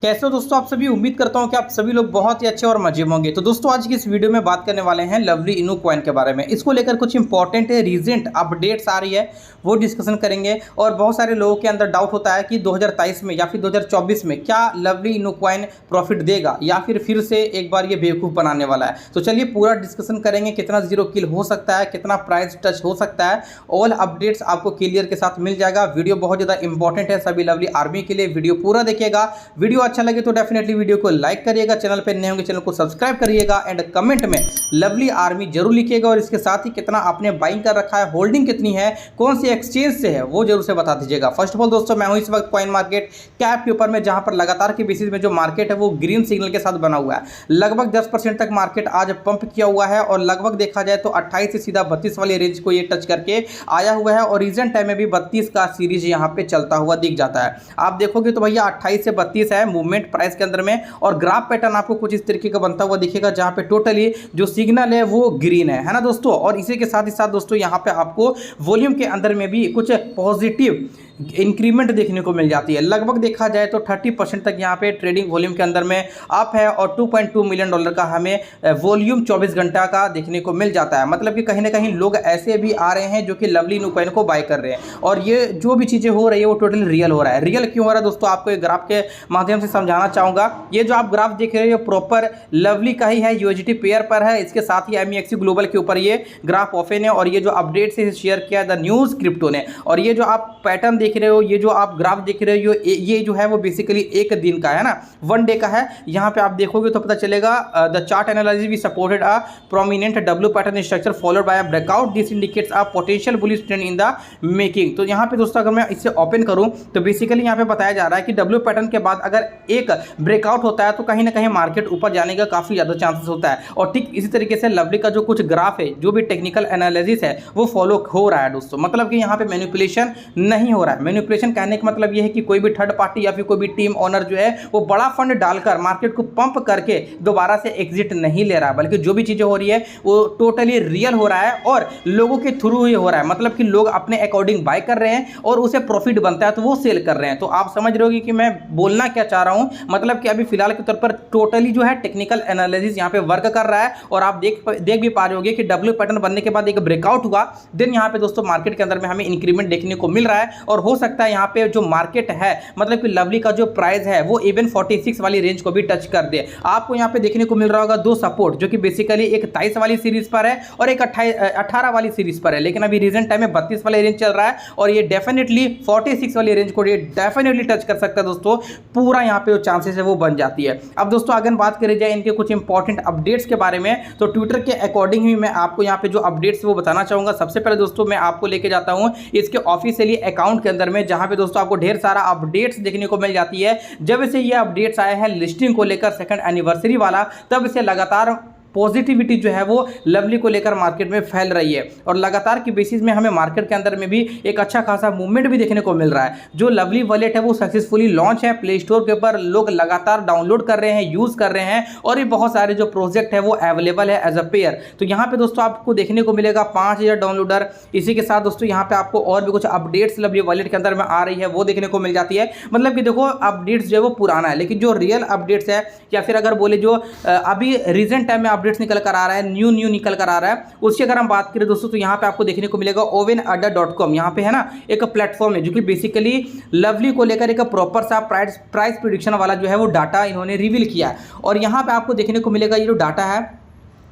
कैसे हो दोस्तों आप सभी। उम्मीद करता हूं कि आप सभी लोग बहुत ही अच्छे और मजे में होंगे। तो दोस्तों आज की इस वीडियो में बात करने वाले हैं लवली इनू कॉइन के बारे में। इसको लेकर कुछ इंपॉर्टेंट रीसेंट अपडेट्स आ रही है वो डिस्कशन करेंगे। और बहुत सारे लोगों के अंदर डाउट होता है कि 2023 में या फिर 2024 में क्या लवली इनू कॉइन प्रॉफिट देगा या फिर से एक बार ये बेवकूफ़ बनाने वाला है। तो चलिए पूरा डिस्कशन करेंगे, कितना जीरो किल हो सकता है, कितना प्राइस टच हो सकता है। ऑल अपडेट्स आपको क्लियर के साथ मिल जाएगा। वीडियो बहुत ज़्यादा इंपॉर्टेंट है सभी लवली आर्मी के लिए। वीडियो पूरा देखिएगा। वीडियो अच्छा लगे तो डेफिनेटली वीडियो को लाइक करिएगा, चैनल पे नए होंगे चैनल को सब्सक्राइब करिएगा एंड कमेंट में लवली आर्मी जरूर लिखिएगा। और इसके साथ ही कितना आपने बाइंग कर रखा है, होल्डिंग कितनी है, कौन सी एक्सचेंज से है वो जरूर से बता दीजिएगा। फर्स्ट ऑफ ऑल दोस्तों मैं हूं इस वक्त कॉइन मार्केट कैप के ऊपर में, जहां पर लगातार के बेसिस में जो मार्केट है वो ग्रीन सिग्नल के साथ बना हुआ है। लगभग 10% तक मार्केट आज पंप किया हुआ है और लगभग देखा जाए तो 28 से सीधा 32 वाली रेंज को ये टच करके आया हुआ है। और रीसेंट टाइम में भी 32 का सीरीज यहाँ पे चलता हुआ दिख जाता है। आप देखोगे तो भैया 28 से 32 है मूवमेंट प्राइस के अंदर में। और ग्राफ पैटर्न आपको कुछ इस तरीके का बनता हुआ दिखेगा, जहां पे टोटली जो सिग्नल है वो ग्रीन है ना दोस्तों। और इसी के साथ ही साथ दोस्तों यहाँ पे आपको वॉल्यूम के अंदर में भी कुछ पॉजिटिव इंक्रीमेंट देखने को मिल जाती है। लगभग देखा जाए तो 30% तक यहाँ पे ट्रेडिंग वॉल्यूम के अंदर में अप है। और $2.2 मिलियन का हमें वॉल्यूम 24 घंटा का देखने को मिल जाता है। मतलब कि कहीं ना कहीं लोग ऐसे भी आ रहे हैं जो कि लवली इनू कॉइन को बाय कर रहे हैं। और ये जो भी चीज़ें हो रही है वो टोटली रियल हो रहा है। रियल क्यों हो रहा है दोस्तों, आपको एक ग्राफ के माध्यम से समझाना चाहूँगा। ये जो आप ग्राफ देख रहे हो प्रॉपर लवली का ही है, यूएसडी पेयर पर है। इसके साथ ही MEXC ग्लोबल के ऊपर ये ग्राफ ओपन है। और ये जो अपडेट से शेयर किया द न्यूज़ क्रिप्टो ने। और ये जो आप पैटर्न देख रहे हो, ये जो आप ग्राफ देख रहे हो, ये जो है वो बेसिकली एक दिन का है ना, 1 डे का है। यहाँ पे आप देखोगे तो पता चलेगा द चार्ट एनालिसिस भी supported a prominent W pattern structure followed by a breakout. This indicates a potential bullish trend in the making. तो यहाँ पे दोस्तों अगर मैं इसे ओपन करूँ तो बेसिकली यहाँ पे बताया जा रहा है कि डब्ल्यू पैटर्न के बाद अगर एक ब्रेकआउट होता है तो कहीं ना कहीं मार्केट ऊपर जाने का काफी ज्यादा चांसेस होता है। और ठीक इसी तरीके से लवली का जो कुछ ग्राफ है, जो भी टेक्निकल एनालिसिस है वो फॉलो हो रहा है दोस्तों। मतलब कि यहाँ पे मैनिपुलेशन नहीं हो रहा है। मैनिपुलेशन कहने का मतलब यह है कि कोई भी थर्ड पार्टी या फिर कोई भी टीम ओनर जो है वो बड़ा फंड डालकर मार्केट को पंप करके दोबारा से एग्जिट नहीं ले रहा है, बल्कि जो भी चीजें हो रही है वो टोटली रियल हो रहा है और लोगों के थ्रू ही हो रहा है। मतलब कि लोग अपने अकॉर्डिंग बाय कर रहे हैं और उसे प्रॉफिट बनता है तो वो सेल कर रहे हैं। तो आप समझ रहे होगे कि मैं बोलना क्या चाह रहा हूं। मतलब कि अभी फिलहाल के तौर पर टोटली जो है टेक्निकल एनालिसिस यहाँ पे वर्क कर रहा है। और आप देख भी पा रहे होगे कि डब्ल्यू पैटर्न बनने के बाद एक ब्रेकआउट हुआ, देन यहाँ पे दोस्तों मार्केट के अंदर में हमें इंक्रीमेंट देखने को मिल रहा है। और हो सकता है यहाँ पे जो मार्केट है, मतलब कि लवली का जो प्राइस है वो इवन 46 वाली रेंज को भी टच कर दे। आपको यहाँ पे देखने को मिल रहा होगा दो सपोर्ट, जो कि बेसिकली एक 23 वाली सीरीज पर है और एक 18 वाली सीरीज पर है। लेकिन अभी रीसेंट टाइम में 32 वाली रेंज चल रहा है और ये डेफिनेटली 46 वाली रेंज को ये डेफिनेटली टच कर सकता है दोस्तों। पूरा यहाँ पे जो चांसेस है वो बन जाती है। अब दोस्तों अगर बात करी जाए इनके कुछ इंपॉर्टेंट अपडेट्स के बारे में, तो ट्विटर के अकॉर्डिंग ही मैं आपको यहाँ पे जो अपडेट्स वो बताना चाहूंगा। सबसे पहले दोस्तों मैं आपको लेके जाता हूँ इसके ऑफिशियली अकाउंट के अंदर में, जहां पे दोस्तों आपको ढेर सारा अपडेट्स देखने को मिल जाती है। जब से ये अपडेट्स आए हैं लिस्टिंग को लेकर सेकंड एनिवर्सरी वाला, तब से लगातार पॉजिटिविटी जो है वो लवली को लेकर मार्केट में फैल रही है। और लगातार की बेसिस में हमें मार्केट के अंदर में भी एक अच्छा खासा मूवमेंट भी देखने को मिल रहा है। जो लवली वॉलेट है वो सक्सेसफुली लॉन्च है प्ले स्टोर के ऊपर, लोग लगातार डाउनलोड कर रहे हैं, यूज कर रहे हैं। और ये बहुत सारे जो प्रोजेक्ट है वो अवेलेबल है एज अ पेयर। तो यहाँ पे दोस्तों आपको देखने को मिलेगा 5000 डाउनलोडर। इसी के साथ दोस्तों यहाँ पे आपको और भी कुछ अपडेट्स लवली वॉलेट के अंदर में आ रही है वो देखने को मिल जाती है। मतलब कि देखो अपडेट्स जो है वो पुराना है, लेकिन जो रियल अपडेट्स है या फिर अगर बोले जो अभी रिसेंट टाइम में अपडेट्स निकल कर आ रहा है, न्यू निकल कर आ रहा है, उसकी अगर हम बात करें दोस्तों तो यहाँ पे आपको देखने को मिलेगा ovenadda.com। यहाँ पे है ना एक प्लेटफॉर्म है जो कि बेसिकली लवली को लेकर एक प्रॉपर सा प्राइस प्रेडिक्शन वाला जो है वो डाटा इन्होंने रिवील किया है। और यहाँ पे आपको देखने को मिलेगा ये जो डाटा है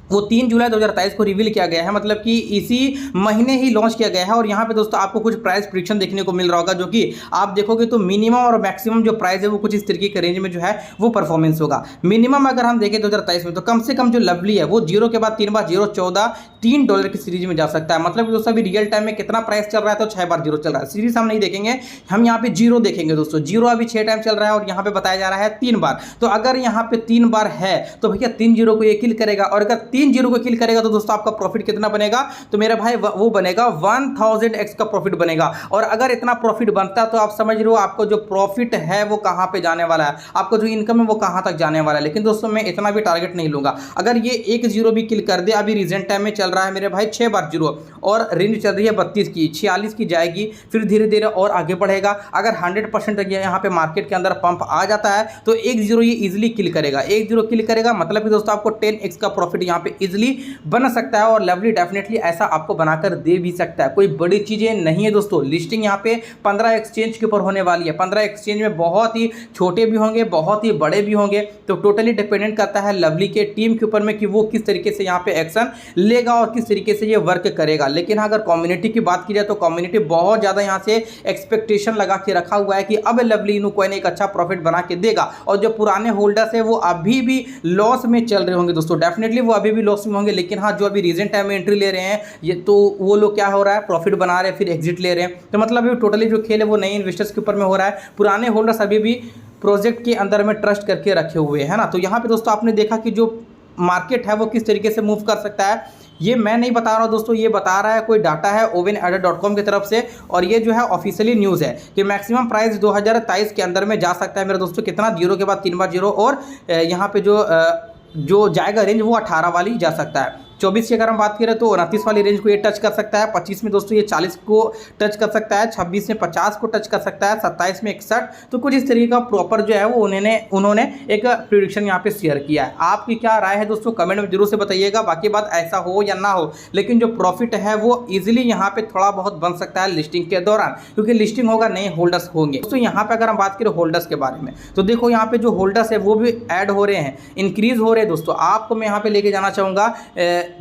वो 3 जुलाई 2023 को रिवील किया गया है। मतलब कि इसी महीने ही लॉन्च किया गया है। और यहाँ पे दोस्तों आपको कुछ प्राइस प्रेडिक्शन देखने को मिल रहा होगा, जो कि आप देखोगे तो मिनिमम और मैक्सिमम जो प्राइस है वो कुछ इस तरीके के रेंज में जो है वो परफॉर्मेंस होगा। मिनिमम अगर हम देखें 2023 में तो कम से कम जो लवली है वो 0 के बाद 3 बार 0, 14, $3 की सीरीज में जा सकता है। मतलब दोस्तों अभी रियल टाइम में कितना प्राइस चल रहा है तो 6 बार 0 चल रहा है। सीरीज हम नहीं देखेंगे, हम यहाँ पे 0 देखेंगे दोस्तों। 0 अभी 6 टाइम चल रहा है और यहाँ पे बताया जा रहा है 3 बार। तो अगर यहाँ पे 3 बार है तो भैया 3 0 को ये किल करेगा। और अगर 3 जीरो को किल करेगा तो दोस्तों आपका प्रॉफिट कितना बनेगा, तो मेरा भाई वो बनेगा 1000x का प्रॉफिट बनेगा। और अगर इतना प्रॉफिट बनता है तो आप समझ रहे हो आपको जो प्रॉफिट है वो कहां पे जाने वाला है, आपको जो इनकम है वो कहां तक जाने वाला है। लेकिन दोस्तों मैं इतना भी टारगेट नहीं लूंगा। अगर ये 1 जीरो भी किल कर दे, अभी रिसेंट टाइम में चल रहा है मेरे भाई 6 बार जीरो और रेंज चल रही है 32 की, 46 की जाएगी, फिर धीरे धीरे और आगे बढ़ेगा। अगर 100% यहाँ पे मार्केट के अंदर पंप आ जाता है तो 1 जीरो ये इजिली किल करेगा। 1 जीरो किल करेगा मतलब कि दोस्तों आपको 10x का प्रॉफिट यहाँ पे इजिली बन सकता है और लवली डेफिनेटली ऐसा आपको बनाकर दे भी सकता है। कोई बड़ी चीजें नहीं है दोस्तों। लिस्टिंग यहाँ पे 15 एक्सचेंज के ऊपर होने वाली है। 15 एक्सचेंज में बहुत ही छोटे भी होंगे, बहुत ही बड़े भी होंगे, तो टोटली डिपेंडेंट करता है लवली के टीम के ऊपर में कि वो किस तरीके से यहाँ पे एक्शन लेगा और किस तरीके से ये वर्क करेगा। लेकिन अगर कम्युनिटी की बात की जाए तो कम्युनिटी बहुत ज़्यादा यहाँ से एक्सपेक्टेशन लगा के रखा हुआ है कि अब लवली इनू कॉइन एक अच्छा प्रॉफिट बना के देगा। और जो पुराने होल्डर्स है वो अभी भी लॉस में चल रहे होंगे दोस्तों, डेफिनेटली वो अभी भी लॉस में होंगे। लेकिन हाँ, जो अभी रीसेंट टाइम में एंट्री ले रहे हैं ये तो वो लोग क्या हो रहा है, प्रॉफिट बना रहे हैं फिर एग्जिट ले रहे हैं। तो मतलब ये टोटली जो खेल है वो नए इन्वेस्टर्स के ऊपर में हो रहा है। पुराने होल्डर्स अभी भी प्रोजेक्ट के अंदर में ट्रस्ट करके रखे हुए हैं ना। तो यहाँ पे दोस्तों आपने देखा कि जो मार्केट है वो किस तरीके से मूव कर सकता है। ये मैं नहीं बता रहा हूँ दोस्तों, ये बता रहा है कोई डाटा है ovenadder.com की तरफ से और ये जो है ऑफिशियली न्यूज़ है कि मैक्सिमम प्राइस 2023 के अंदर में जा सकता है मेरे दोस्तों। कितना, जीरो के बाद 3 बार जीरो और यहाँ पे जो जाएगा रेंज वो 18 वाली जा सकता है। 24 की अगर हम बात करें तो 29 वाली रेंज को ये टच कर सकता है। 25 में दोस्तों ये 40 को टच कर सकता है। 26 में 50 को टच कर सकता है। 27 में 61। तो कुछ इस तरीके का प्रॉपर जो है वो उन्होंने एक प्रेडिक्शन यहाँ पे शेयर किया है। आपकी क्या राय है दोस्तों, कमेंट में जरूर से बताइएगा। बाकी बात ऐसा हो या ना हो, लेकिन जो प्रॉफिट है वो ईजिली यहाँ पे थोड़ा बहुत बन सकता है लिस्टिंग के दौरान, क्योंकि लिस्टिंग होगा नए होल्डर्स होंगे दोस्तों। यहाँ पे अगर हम बात करें होल्डर्स के बारे में तो देखो यहाँ पे जो होल्डर्स है वो भी ऐड हो रहे हैं, इंक्रीज हो रहे हैं दोस्तों। आपको मैं यहाँ पे लेके जाना चाहूँगा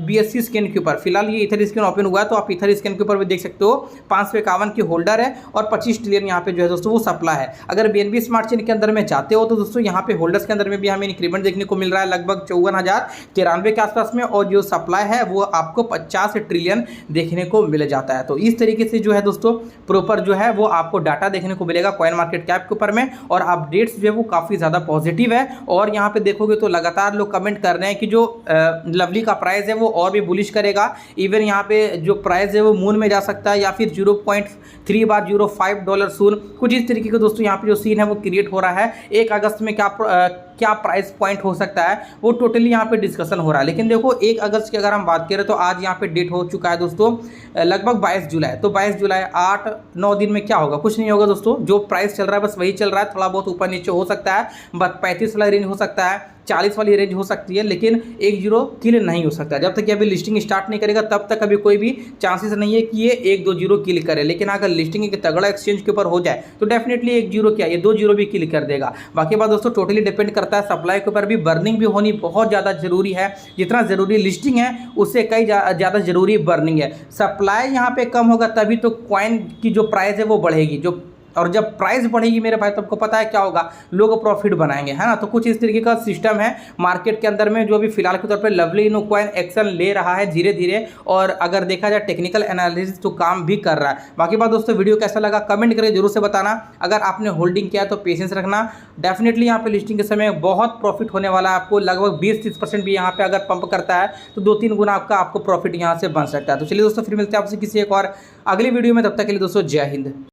BSC स्कैन के ऊपर। फिलहाल ये इथर स्कैन ओपन हुआ है तो आप इथर स्कैन के ऊपर भी देख सकते हो 551 की होल्डर है और 25 ट्रिलियन यहाँ पे जो है दोस्तों वो सप्लाई है। अगर BNB स्मार्ट चेन के अंदर में जाते हो तो दोस्तों यहाँ पे होल्डर्स के अंदर में भी हमें इंक्रीमेंट देखने को मिल रहा है लगभग 54,093 के आसपास में, और जो सप्लाई है वो आपको 50 ट्रिलियन देखने को मिल जाता है। तो इस तरीके से जो है दोस्तों प्रॉपर जो है वो आपको डाटा देखने को मिलेगा कॉइन मार्केट कैप के ऊपर में, और अपडेट्स जो है वो काफ़ी ज़्यादा पॉजिटिव है। और यहाँ पे देखोगे तो लगातार लोग कमेंट कर रहे हैं कि जो लवली का प्राइस है वो और भी बुलिश करेगा। इवन यहाँ पे जो प्राइस है वो मून में जा सकता है या फिर 0.3 बार $05 सून। कुछ इस तरीके का दोस्तों यहाँ पे जो सीन है वो क्रिएट हो रहा है। 1 अगस्त में क्या प्राइस पॉइंट हो सकता है वो टोटली यहाँ पे डिस्कशन हो रहा है। लेकिन देखो 1 अगस्त की अगर हम बात करें तो आज यहाँ पे डेट हो चुका है दोस्तों लगभग 22 जुलाई। तो 22 जुलाई 8-9 दिन में क्या होगा, कुछ नहीं होगा दोस्तों। जो प्राइस चल रहा है बस वही चल रहा है, थोड़ा बहुत ऊपर नीचे हो सकता है, 35 वाला रेंज हो सकता है, 40 वाली रेंज हो सकती है, लेकिन 1 जीरो किल नहीं हो सकता। जब तक कि अभी लिस्टिंग स्टार्ट नहीं करेगा तब तक अभी कोई भी चांसेस नहीं है कि ये 1-2 जीरो किल करे। लेकिन अगर लिस्टिंग एक तगड़ा एक्सचेंज के ऊपर हो जाए तो डेफिनेटली 1 जीरो क्या, ये 2 जीरो भी किल कर देगा। बाकी बात दोस्तों टोटली डिपेंड करता है सप्लाई के ऊपर भी। बर्निंग भी होनी बहुत ज़्यादा जरूरी है। जितना जरूरी लिस्टिंग है उससे कई ज़्यादा जरूरी बर्निंग है। सप्लाई यहाँ पे कम होगा तभी तो कॉइन की जो प्राइस है वो बढ़ेगी। और जब प्राइस बढ़ेगी मेरे भाई तो आपको पता है क्या होगा, लोग प्रॉफिट बनाएंगे, है ना। तो कुछ इस तरीके का सिस्टम है मार्केट के अंदर में जो अभी फिलहाल के तौर पे लवली इनू कॉइन एक्शन ले रहा है धीरे धीरे। और अगर देखा जाए टेक्निकल एनालिसिस तो काम भी कर रहा है। बाकी बात दोस्तों वीडियो कैसा लगा कमेंट करके जरूर से बताना। अगर आपने होल्डिंग किया तो पेशेंस रखना, डेफिनेटली यहाँ पे लिस्टिंग के समय बहुत प्रॉफिट होने वाला है आपको। लगभग 20-30% भी यहाँ पे अगर पंप करता है तो 2-3 गुना आपको प्रॉफिट यहाँ से बन सकता है। तो चलिए दोस्तों फिर मिलते हैं आपसे किसी एक और अगली वीडियो में, तब तक के लिए दोस्तों जय हिंद।